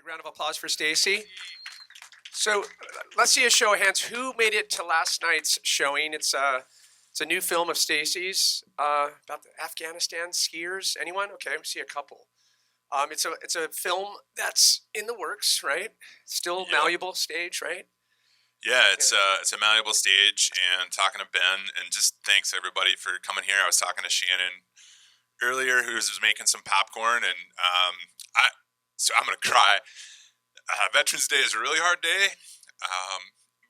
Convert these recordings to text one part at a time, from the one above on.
Big round of applause for Stacy. So let's see a show of hands. Who made it to last night's showing? It's a new film of Stacy's about the Afghanistan skiers. Anyone? Okay, I see a couple. It's a film that's in the works, right? Still malleable stage, right? Yeah, it's a malleable stage, and talking to Ben, and just thanks everybody for coming here. I was talking to Shannon earlier, who was making some popcorn, and so I'm gonna cry. Veterans Day is a really hard day,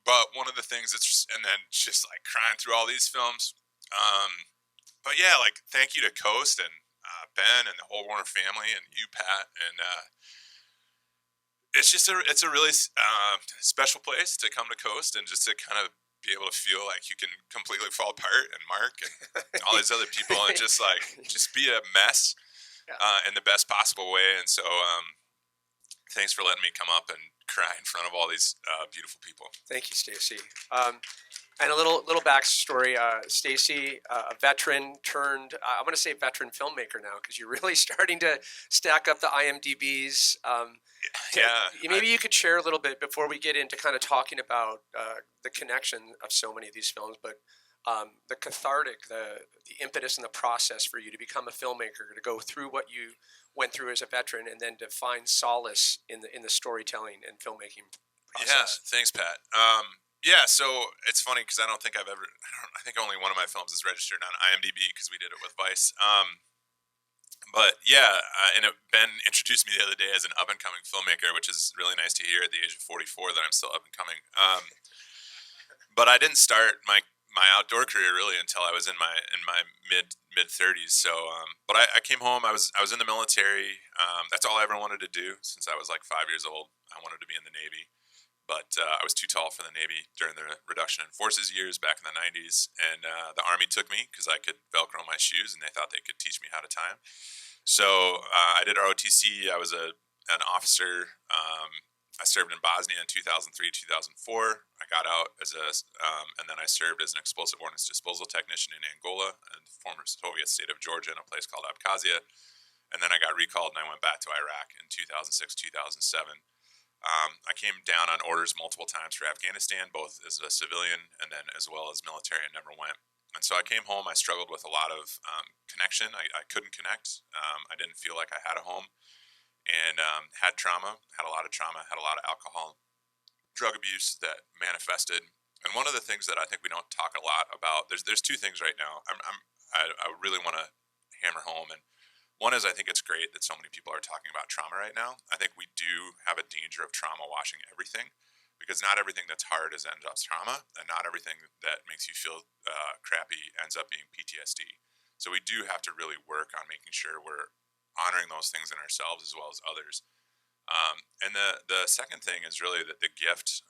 but one of the things and then just like crying through all these films. But yeah, like thank you to Coast and Ben and the whole Warner family and you, Pat, and it's a really special place to come to Coast and just to kind of be able to feel like you can completely fall apart, and Mark and all these other people and just be a mess in the best possible way. And so thanks for letting me come up and cry in front of all these beautiful people. Thank you, Stacy. And a little backstory. Stacy, a veteran turned, I'm going to say veteran filmmaker now, because you're really starting to stack up the IMDb's. Maybe you could share a little bit before we get into kind of talking about the connection of so many of these films, but the cathartic, the impetus and the process for you to become a filmmaker, to go through what you went through as a veteran, and then to find solace in the storytelling and filmmaking process. Yeah, thanks, Pat. So it's funny because I think only one of my films is registered on IMDb because we did it with Vice. Ben introduced me the other day as an up-and-coming filmmaker, which is really nice to hear at the age of 44 that I'm still up-and-coming. But I didn't start my outdoor career really until I was in my mid 30s. So, but I came home. I was in the military. That's all I ever wanted to do since I was like 5 years old. I wanted to be in the Navy, but I was too tall for the Navy during the reduction in forces years back in the 90s. And the Army took me because I could Velcro my shoes, and they thought they could teach me how to tie them. So I did ROTC. I was an officer. I served in Bosnia in 2003, 2004. I got out and then I served as an explosive ordnance disposal technician in Angola, in the former Soviet state of Georgia, in a place called Abkhazia. And then I got recalled and I went back to Iraq in 2006, 2007. I came down on orders multiple times for Afghanistan, both as a civilian and then as well as military, and never went. And so I came home. I struggled with a lot of connection. I couldn't connect. I didn't feel like I had a home. And had a lot of alcohol, drug abuse that manifested. And one of the things that I think we don't talk a lot about, there's two things right now I really want to hammer home. And one is, I think it's great that so many people are talking about trauma right now. I think we do have a danger of trauma washing everything, because not everything that's hard ends up trauma, and not everything that makes you feel crappy ends up being PTSD. So we do have to really work on making sure we're honoring those things in ourselves as well as others. And the second thing is really that the gift,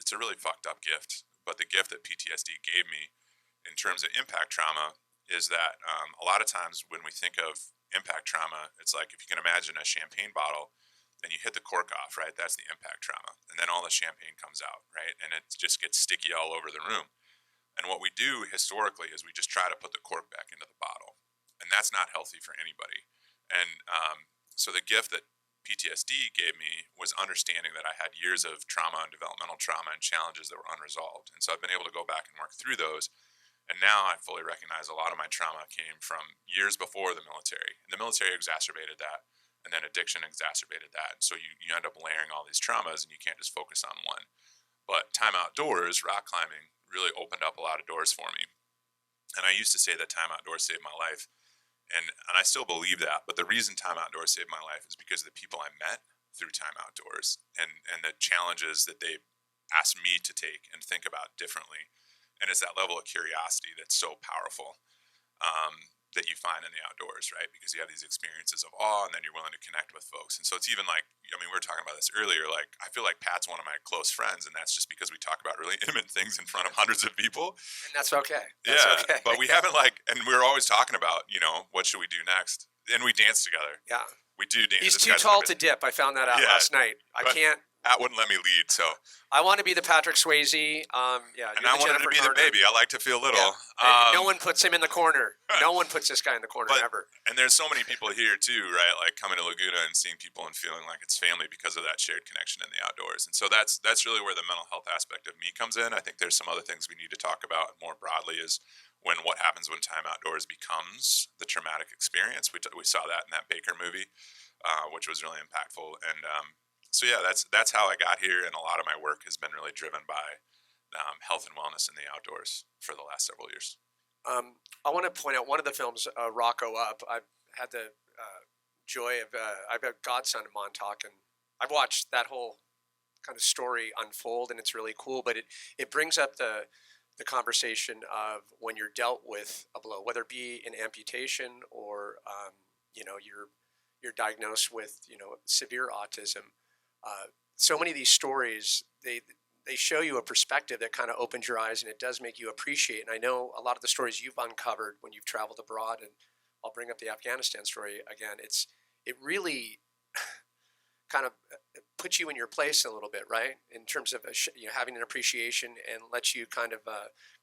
it's a really fucked up gift, but the gift that PTSD gave me in terms of impact trauma is that a lot of times when we think of impact trauma, it's like if you can imagine a champagne bottle and you hit the cork off, right? That's the impact trauma. And then all the champagne comes out, right? And it just gets sticky all over the room. And what we do historically is we just try to put the cork back into the bottle. And that's not healthy for anybody. And so the gift that PTSD gave me was understanding that I had years of trauma and developmental trauma and challenges that were unresolved. And so I've been able to go back and work through those. And now I fully recognize a lot of my trauma came from years before the military. And the military exacerbated that, and then addiction exacerbated that. And so you end up layering all these traumas, and you can't just focus on one. But time outdoors, rock climbing, really opened up a lot of doors for me. And I used to say that time outdoors saved my life. And I still believe that, but the reason Time Outdoors saved my life is because of the people I met through Time Outdoors and the challenges that they asked me to take and think about differently. And it's that level of curiosity that's so powerful that you find in the outdoors, right? Because you have these experiences of awe, and then you're willing to connect with folks. And so it's even like, we were talking about this earlier, like I feel like Pat's one of my close friends, and that's just because we talk about really intimate things in front of hundreds of people. And that's okay. Okay. But we haven't and we're always talking about, what should we do next? And we dance together. Yeah. We do dance. He's too tall to dip. I found that out last night. I can't Pat wouldn't let me lead, so. I want to be the Patrick Swayze. Yeah, And you're I the wanted to Jennifer be the Garner. baby. I like to feel little. Yeah. No one puts him in the corner. No one puts this guy in the corner But ever. and there's so many people here too, right? Like coming to Laguna and seeing people and feeling like it's family because of that shared connection in the outdoors. And so that's really where the mental health aspect of me comes in. I think there's some other things we need to talk about more broadly is what happens when time outdoors becomes the traumatic experience. We saw that in that Baker movie, which was really impactful. And so yeah, that's how I got here. And a lot of my work has been really driven by health and wellness in the outdoors for the last several years. I want to point out one of the films, Rocco Up. I've had the joy of I've got godson in Montauk, and I've watched that whole kind of story unfold, and it's really cool. But it brings up the conversation of when you're dealt with a blow, whether it be an amputation or you're diagnosed with severe autism. So many of these stories they show you a perspective that kind of opens your eyes, and it does make you appreciate. And I know a lot of the stories you've uncovered when you've traveled abroad, and I'll bring up the Afghanistan story again. It really kind of puts you in your place a little bit, right? In terms of having an appreciation, and lets you kind of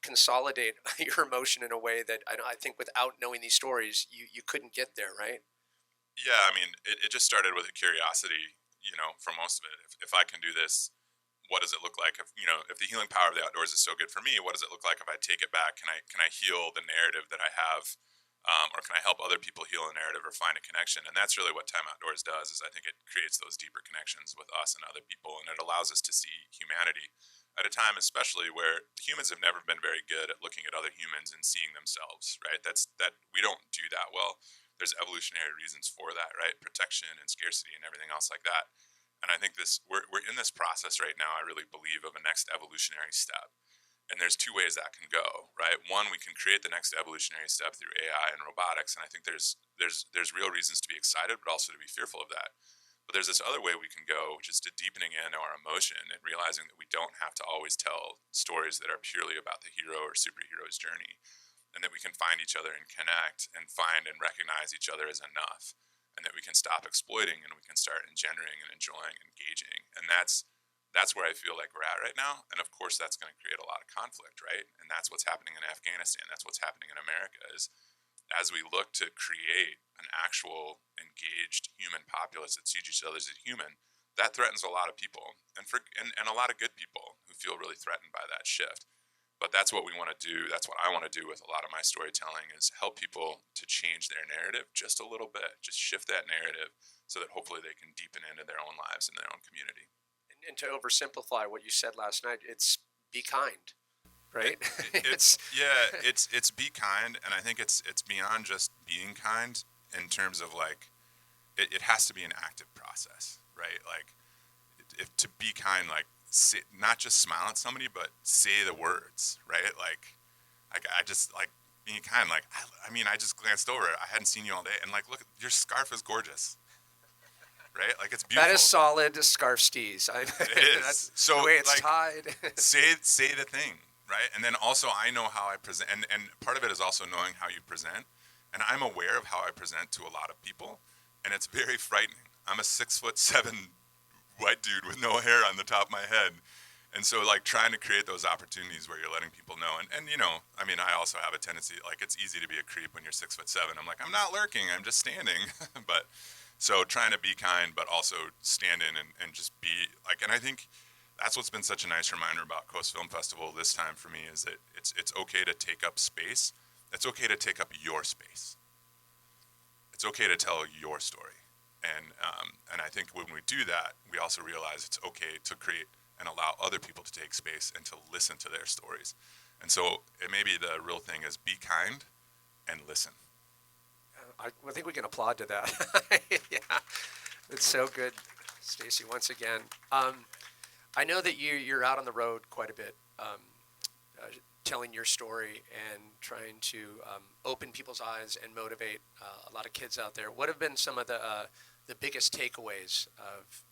consolidate your emotion in a way that I think without knowing these stories, you couldn't get there, right? Yeah, I mean, it just started with a curiosity, for most of it. If I can do this, what does it look like? If the healing power of the outdoors is so good for me, what does it look like if I take it back? Can I heal the narrative that I have, or can I help other people heal a narrative or find a connection? And that's really what Time Outdoors does. Is I think it creates those deeper connections with us and other people, and it allows us to see humanity at a time, especially where humans have never been very good at looking at other humans and seeing themselves. Right? That we don't do that well. There's evolutionary reasons for that, right? Protection and scarcity and everything else like that. And I think we're in this process right now, I really believe, of a next evolutionary step. And there's two ways that can go, right? One, we can create the next evolutionary step through AI and robotics, and I think there's real reasons to be excited, but also to be fearful of that. But there's this other way we can go, which is to deepening in our emotion and realizing that we don't have to always tell stories that are purely about the hero or superhero's journey, and that we can find each other and connect and find and recognize each other as enough, and that we can stop exploiting and we can start engendering and enjoying, engaging. And that's where I feel like we're at right now. And of course, that's going to create a lot of conflict, right? And that's what's happening in Afghanistan. That's what's happening in America. Is as we look to create an actual engaged human populace that sees each other as a human, that threatens a lot of people, and a lot of good people who feel really threatened by that shift. But that's what we want to do. That's what I want to do with a lot of my storytelling, is help people to change their narrative just a little bit, just shift that narrative so that hopefully they can deepen into their own lives and their own community. And to oversimplify what you said last night, it's be kind, right? It's be kind, and I think it's beyond just being kind in terms of like it has to be an active process, right? Like if to be kind, like not just smile at somebody, but say the words, right? Like I just like being kind. Like I mean, I just glanced over. I hadn't seen you all day, and like, look, your scarf is gorgeous, right? Like it's beautiful. That is solid scarf steez. It is. That's so the way it's like, tied. say the thing, right? And then also I know how I present, and part of it is also knowing how you present, and I'm aware of how I present to a lot of people, and it's very frightening. I'm a 6'7" white dude with no hair on the top of my head. And so like trying to create those opportunities where you're letting people know. And I mean, I also have a tendency, like it's easy to be a creep when you're 6'7". I'm like, I'm not lurking, I'm just standing. But so trying to be kind, but also stand in and just be like, and I think that's what's been such a nice reminder about Coast Film Festival this time for me, is that it's okay to take up space. It's okay to take up your space. It's okay to tell your story. And I think when we do that, we also realize it's okay to create and allow other people to take space and to listen to their stories. And so it maybe the real thing is be kind and listen. I think we can applaud to that. Yeah, it's so good, Stacy. Once again, I know that you're out on the road quite a bit, telling your story and trying to open people's eyes and motivate a lot of kids out there. What have been some of the biggest takeaways of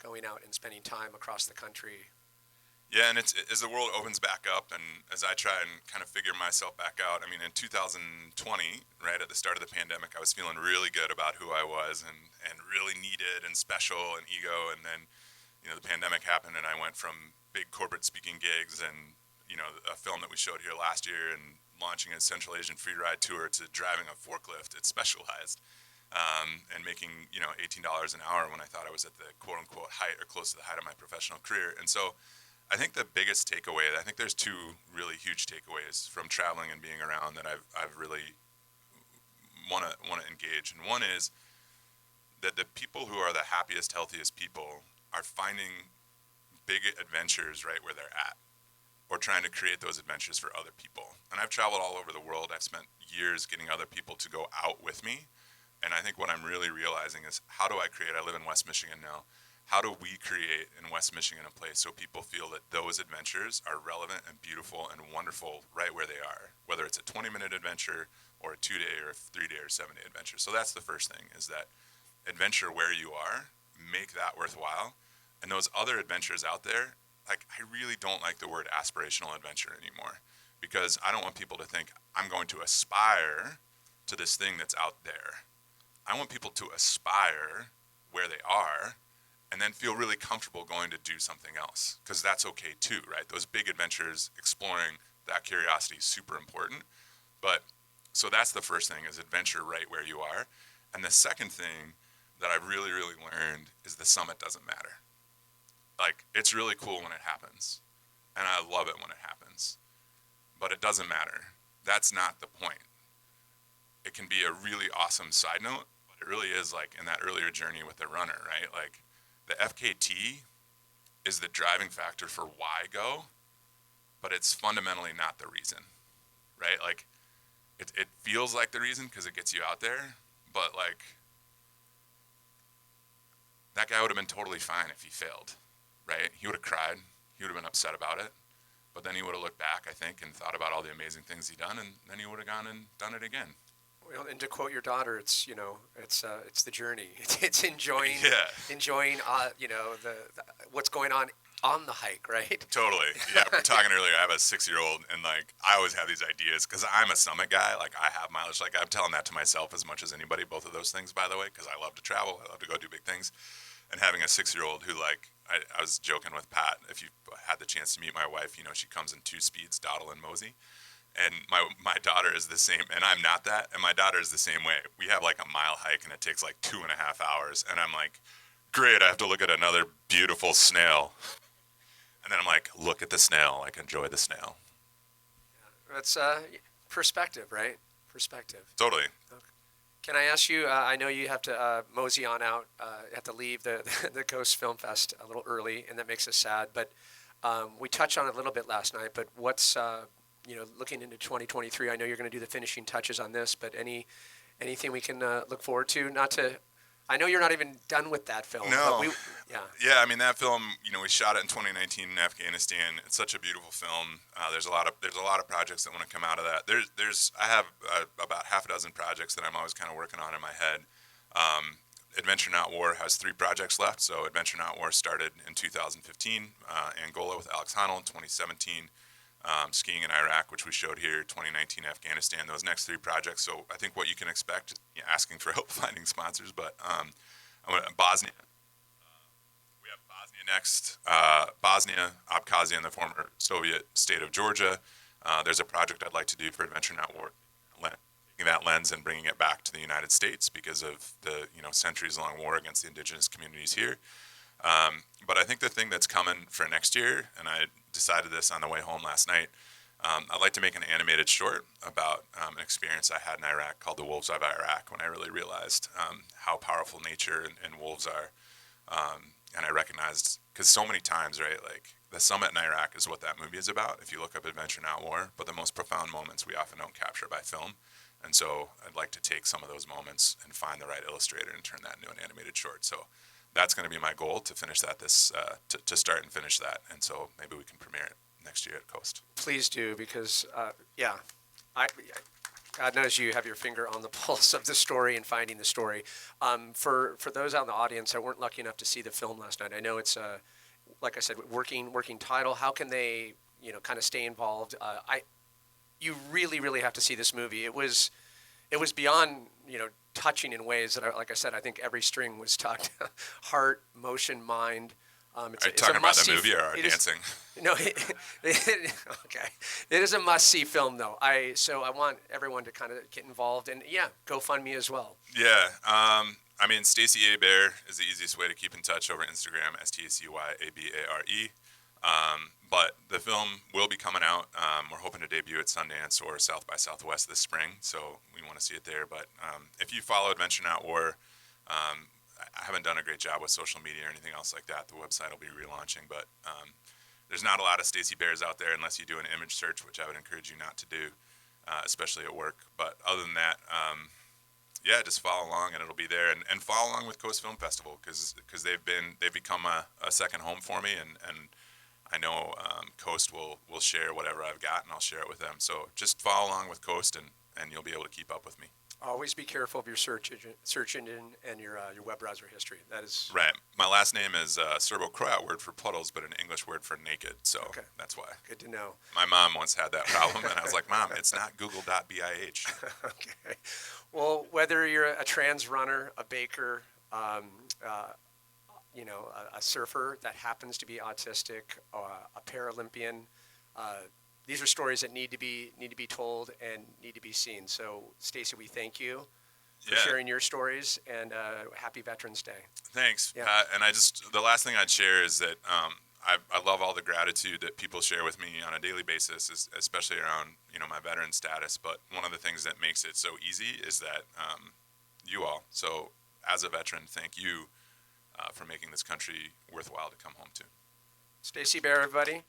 going out and spending time across the country? Yeah, and it's as the world opens back up and as I try and kind of figure myself back out. I mean, in 2020, right at the start of the pandemic, I was feeling really good about who I was and really needed and special and ego. And then, the pandemic happened, and I went from big corporate speaking gigs and a film that we showed here last year and launching a Central Asian free ride tour to driving a forklift at Specialized, and making $18 an hour when I thought I was at the quote unquote height or close to the height of my professional career. And so I think the biggest takeaway, I think there's two really huge takeaways from traveling and being around that I've really want to engage. And one is that the people who are the happiest, healthiest people are finding big adventures right where they're at, or trying to create those adventures for other people. And I've traveled all over the world. I've spent years getting other people to go out with me. And I think what I'm really realizing is, how do I create, I live in West Michigan now, how do we create in West Michigan a place so people feel that those adventures are relevant and beautiful and wonderful right where they are, whether it's a 20-minute adventure or a 2-day or a 3-day or 7-day adventure. So that's the first thing, is that adventure where you are, make that worthwhile. And those other adventures out there, like, I really don't like the word aspirational adventure anymore, because I don't want people to think I'm going to aspire to this thing that's out there. I want people to aspire where they are and then feel really comfortable going to do something else, because that's okay too, right? Those big adventures, exploring that curiosity is super important. But so that's the first thing, is adventure right where you are. And the second thing that I've really, really learned is the summit doesn't matter. Like, it's really cool when it happens, and I love it when it happens, but it doesn't matter. That's not the point. It can be a really awesome side note, but it really is, like in that earlier journey with the runner, right? Like, the FKT is the driving factor for why go, but it's fundamentally not the reason, right? Like, it feels like the reason because it gets you out there, but like, that guy would have been totally fine if he failed, right? He would have cried. He would have been upset about it. But then he would have looked back, I think, and thought about all the amazing things he'd done, and then he would have gone and done it again. Well, and to quote your daughter, it's it's the journey. It's enjoying the what's going on the hike, right? Totally. Yeah, we were talking earlier. I have a 6-year-old, and like, I always have these ideas because I'm a summit guy. Like, I have mileage. Like, I'm telling that to myself as much as anybody. Both of those things, by the way, because I love to travel. I love to go do big things. And having a 6-year-old who, like, I was joking with Pat, if you had the chance to meet my wife, she comes in 2 speeds, Dottle and Mosey. And my daughter is the same, and I'm not that, and my daughter is the same way. We have like a mile hike, and it takes like 2.5 hours, and I'm like, great, I have to look at another beautiful snail. And then I'm like, look at the snail, like, enjoy the snail. That's perspective, right? Perspective. Totally. Okay. Can I ask you, I know you have to mosey on out, have to leave the Coast Film Fest a little early, and that makes us sad, but we touched on it a little bit last night, but what's, looking into 2023, I know you're going to do the finishing touches on this, but anything we can look forward to? I know you're not even done with that film. No. But Yeah, I mean, that film, we shot it in 2019 in Afghanistan. It's such a beautiful film. There's a lot of projects that want to come out of that. I have about half a dozen projects that I'm always kind of working on in my head. Adventure Not War has 3 projects left. So Adventure Not War started in 2015, Angola with Alex Honnold, 2017. Skiing in Iraq, which we showed here, 2019 Afghanistan, those next 3 projects. So I think what you can expect, asking for help finding sponsors, but Bosnia. We have Bosnia next. Bosnia, Abkhazia, and the former Soviet state of Georgia. There's a project I'd like to do for Adventure Not War, taking that lens and bringing it back to the United States because of the centuries-long war against the indigenous communities here. But I think the thing that's coming for next year, and I decided this on the way home last night, I'd like to make an animated short about an experience I had in Iraq called The Wolves of Iraq, when I really realized how powerful nature and wolves are. And I recognized, because so many times, right, like, the summit in Iraq is what that movie is about, if you look up Adventure Not War, but the most profound moments we often don't capture by film. And so I'd like to take some of those moments and find the right illustrator and turn that into an animated short. So that's going to be my goal, to finish that to start and finish that. And so maybe we can premiere it next year at Coast. Please do, because, God knows you have your finger on the pulse of the story and finding the story. For those out in the audience that weren't lucky enough to see the film last night, I know it's, like I said, working title. How can they, kind of stay involved? You really, really have to see this movie. It was beyond, touching in ways that are, like I said, I think every string was tugged. Heart, motion, mind. Are you talking about the movie or our it is- dancing? No, okay. It is a must-see film, though. So I want everyone to kind of get involved, and yeah, GoFundMe as well. Yeah. I mean, Stacy Bare is the easiest way to keep in touch over Instagram, StacyAbare. But the film will be coming out. We're hoping to debut at Sundance or South by Southwest this spring, so we want to see it there. But if you follow Adventure Not War, I haven't done a great job with social media or anything else like that. The website will be relaunching, but there's not a lot of Stacy Bears out there unless you do an image search, which I would encourage you not to do, especially at work. But other than that, yeah, just follow along and it'll be there, and follow along with Coast Film Festival because they've become a second home for me, and I know Coast will share whatever I've got, and I'll share it with them. So just follow along with Coast, and you'll be able to keep up with me. Always be careful of your search engine and your web browser history. That is Right. My last name is Serbo-Croat word for puddles, but an English word for naked. So Okay. that's why. good to know. My mom once had that problem, and I was like, Mom, it's not google.bih. Okay. Well, whether you're a trans runner, a baker, a surfer that happens to be autistic, a Paralympian, these are stories that need to be told and need to be seen. So, Stacy, we thank you for Yeah. sharing your stories, and happy Veterans Day. Thanks. Yeah. And the last thing I'd share is that I love all the gratitude that people share with me on a daily basis, especially around my veteran status. But one of the things that makes it so easy is that you all. So as a veteran, thank you for making this country worthwhile to come home to. Stacy Bare, everybody.